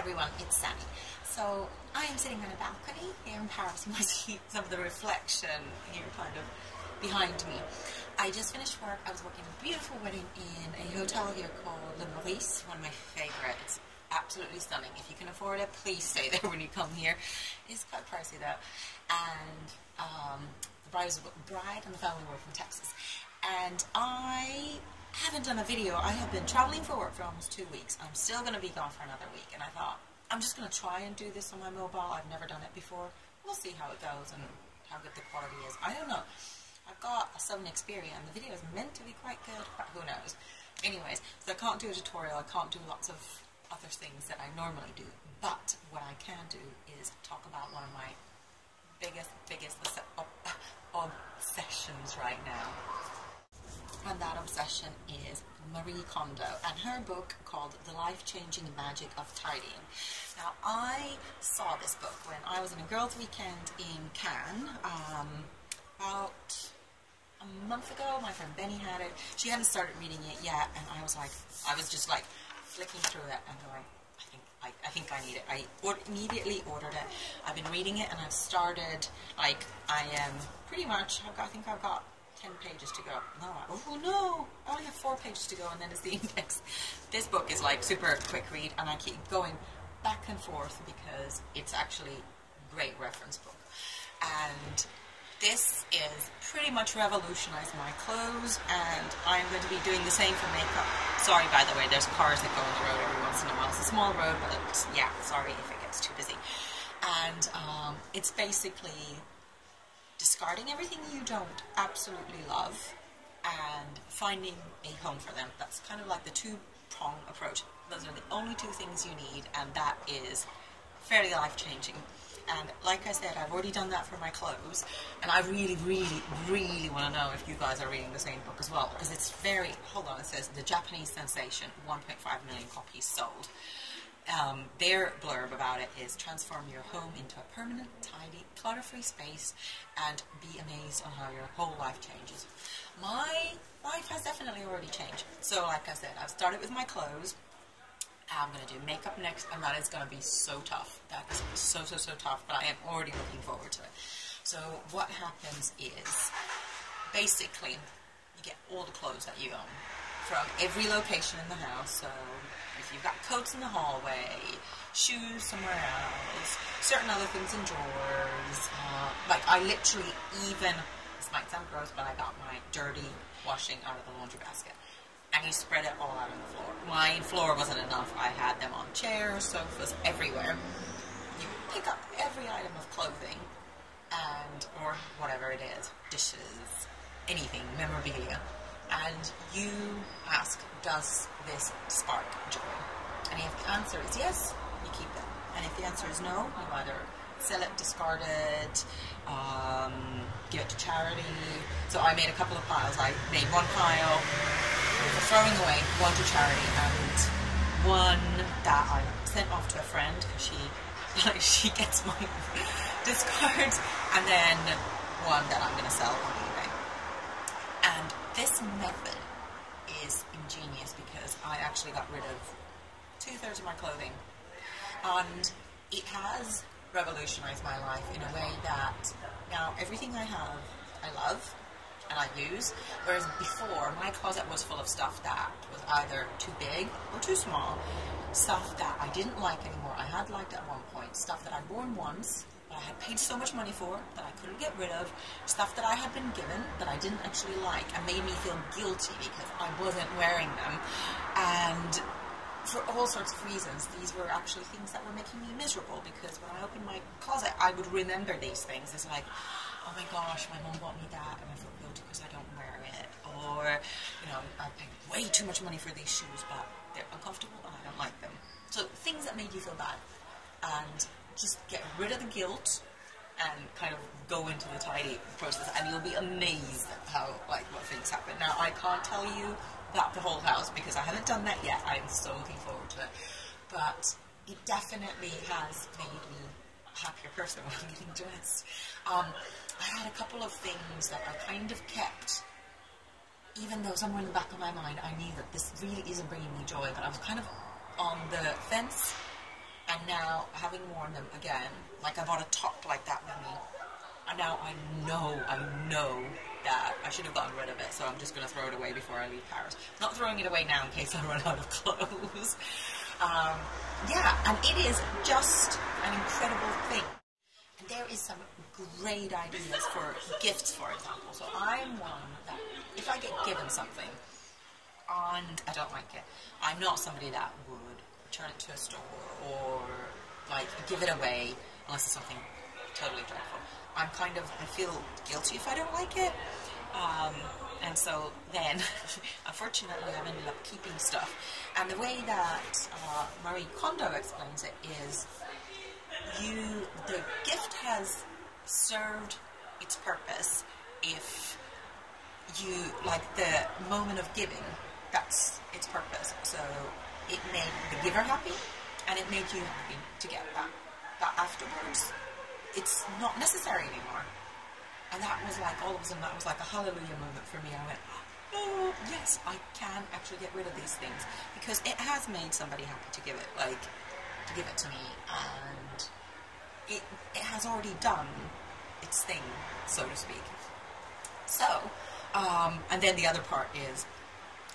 everyone, it's Sanni. So I am sitting on a balcony here in Paris. You might see some of the reflection here kind of behind me. I just finished work. I was working a beautiful wedding in a hotel here called Le Maurice, one of my favorites. Absolutely stunning. If you can afford it, please stay there when you come here. It's quite pricey though. And the bride and the family were from Texas. And I haven't done a video. I have been traveling for work for almost 2 weeks. I'm still going to be gone for another week. And I thought, I'm just going to try and do this on my mobile. I've never done it before. We'll see how it goes and how good the quality is. I don't know. I've got a Sony Xperia and the video is meant to be quite good, but who knows. Anyways, so I can't do a tutorial. I can't do lots of other things that I normally do. But what I can do is talk about one of my biggest obsessions right now. And that obsession is Marie Kondo and her book called The Life-Changing Magic of Tidying. Now, I saw this book when I was in a girls' weekend in Cannes about a month ago. My friend Benny had it. She hadn't started reading it yet, and I was just like flicking through it and going, I think I need it. I immediately ordered it. I've been reading it, and I've started, like, I am pretty much, I think I've got 10 pages to go. No, oh no, I only have 4 pages to go, and then it's the index. This book is like super quick read, and I keep going back and forth because it's actually a great reference book. And this is pretty much revolutionized my clothes, and I'm going to be doing the same for makeup. Sorry, by the way, there's cars that go on the road every once in a while. It's a small road, but it's, yeah, sorry if it gets too busy. And it's basically discarding everything you don't absolutely love and finding a home for them. That's kind of like the two-prong approach. Those are the only 2 things you need, and that is fairly life-changing. And like I said, I've already done that for my clothes, and I really, really, really want to know if you guys are reading the same book as well, because it's very, hold on, it says, the Japanese sensation, 1.5 million copies sold. Their blurb about it is transform your home into a permanent, tidy, clutter-free space and be amazed on how your whole life changes. My life has definitely already changed. So like I said, I've started with my clothes. I'm going to do makeup next, and that is going to be so tough. That is so tough, but I am already looking forward to it. So what happens is, basically, you get all the clothes that you own from every location in the house. So if you've got coats in the hallway, shoes somewhere else, certain other things in drawers, like I literally even, this might sound gross, but I got my dirty washing out of the laundry basket. And you spread it all out on the floor. My floor wasn't enough. I had them on chairs, sofas, everywhere. You pick up every item of clothing, and or whatever it is, dishes, anything, memorabilia, and you ask, does this spark joy? And if the answer is yes, you keep it. And if the answer is no, you either sell it, discard it, give it to charity. So I made a couple of piles. I made one pile for throwing away, one to charity, and one that I sent off to a friend because she gets my discards, and then one that I'm going to sell on eBay. And this method is ingenious because I actually got rid of 2/3 of my clothing, and it has revolutionized my life in a way that now everything I have I love and I use, whereas before my closet was full of stuff that was either too big or too small, stuff that I didn't like anymore. I had liked at one point, stuff that I'd worn once, but I had paid so much money for that I couldn't get rid of, stuff that I had been given that I didn't actually like and made me feel guilty because I wasn't wearing them. And for all sorts of reasons, these were actually things that were making me miserable, because when I opened my closet, I would remember these things. It's like, oh my gosh, my mom bought me that, and I feel guilty because I don't wear it. Or, you know, I paid way too much money for these shoes, but they're uncomfortable and I don't like them. So things that made you feel bad. And just get rid of the guilt and kind of go into the tidy process, and you'll be amazed at how, like, what things happen. Now, I can't tell you about the whole house because I haven't done that yet. I'm so looking forward to it. But it definitely has made me a happier person when I'm getting dressed. I had a couple of things that I kind of kept, even though somewhere in the back of my mind I knew that this really isn't bringing me joy, but I was kind of on the fence, And now, having worn them again, like I bought a top like that with me, and now I know that I should have gotten rid of it, so I'm just going to throw it away before I leave Paris. Not throwing it away now in case I run out of clothes. Yeah, and it is just an incredible thing. And there is some great ideas for gifts, for example. So I'm one that if I get given something and I don't like it, I'm not somebody that would return it to a store or like give it away unless it's something totally dreadful. I feel guilty if I don't like it. And so then, unfortunately, I've ended up keeping stuff. And the way that Marie Kondo explains it is the gift has served its purpose if you, like the moment of giving, that's its purpose. So it made the giver happy and it made you happy to get that. But afterwards, it's not necessary anymore. And that was like, all of a sudden, that was like a hallelujah moment for me. I went, oh, yes, I can actually get rid of these things. Because it has made somebody happy to give it, like, to give it to me. And it has already done its thing, so to speak. So, and then the other part is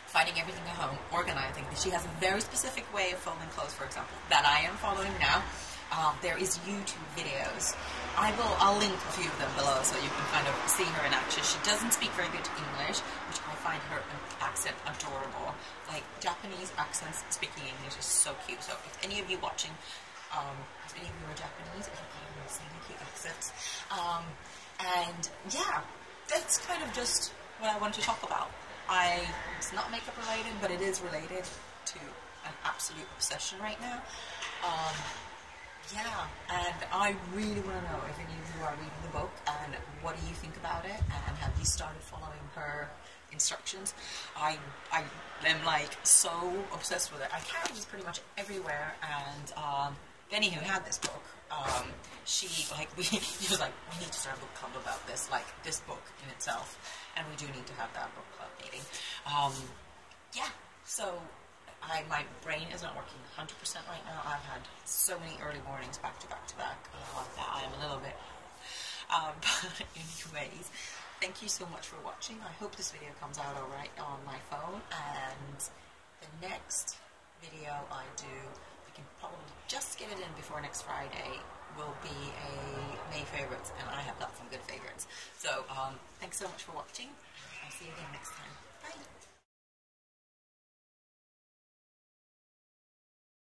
finding everything at home, organizing. She has a very specific way of folding clothes, for example, that I am following now. There is YouTube videos. I'll link a few of them below so you can kind of see her in action. She doesn't speak very good English, which I find her accent adorable. Like, Japanese accents speaking English is so cute. So if any of you watching, if any of you are Japanese, if you can see the cute accents. And yeah, that's kind of just what I wanted to talk about. It's not makeup related, but it is related to an absolute obsession right now. Yeah, and I really want to know if any of you are reading the book and what do you think about it, and have you started following her instructions? I am like so obsessed with it. I carry this pretty much everywhere, and Benny, who had this book, she was like, we need to start a book club about this, like this book in itself, and we do need to have that book club meeting. Yeah, so my brain is not working 100% right now. I've had so many early mornings back to back to back that I am a little bit. But anyways, thank you so much for watching. I hope this video comes out alright on my phone, and the next video I do, I can probably just get it in before next Friday, will be a May favorites, and I have got some good favorites. So thanks so much for watching. I'll see you again next time.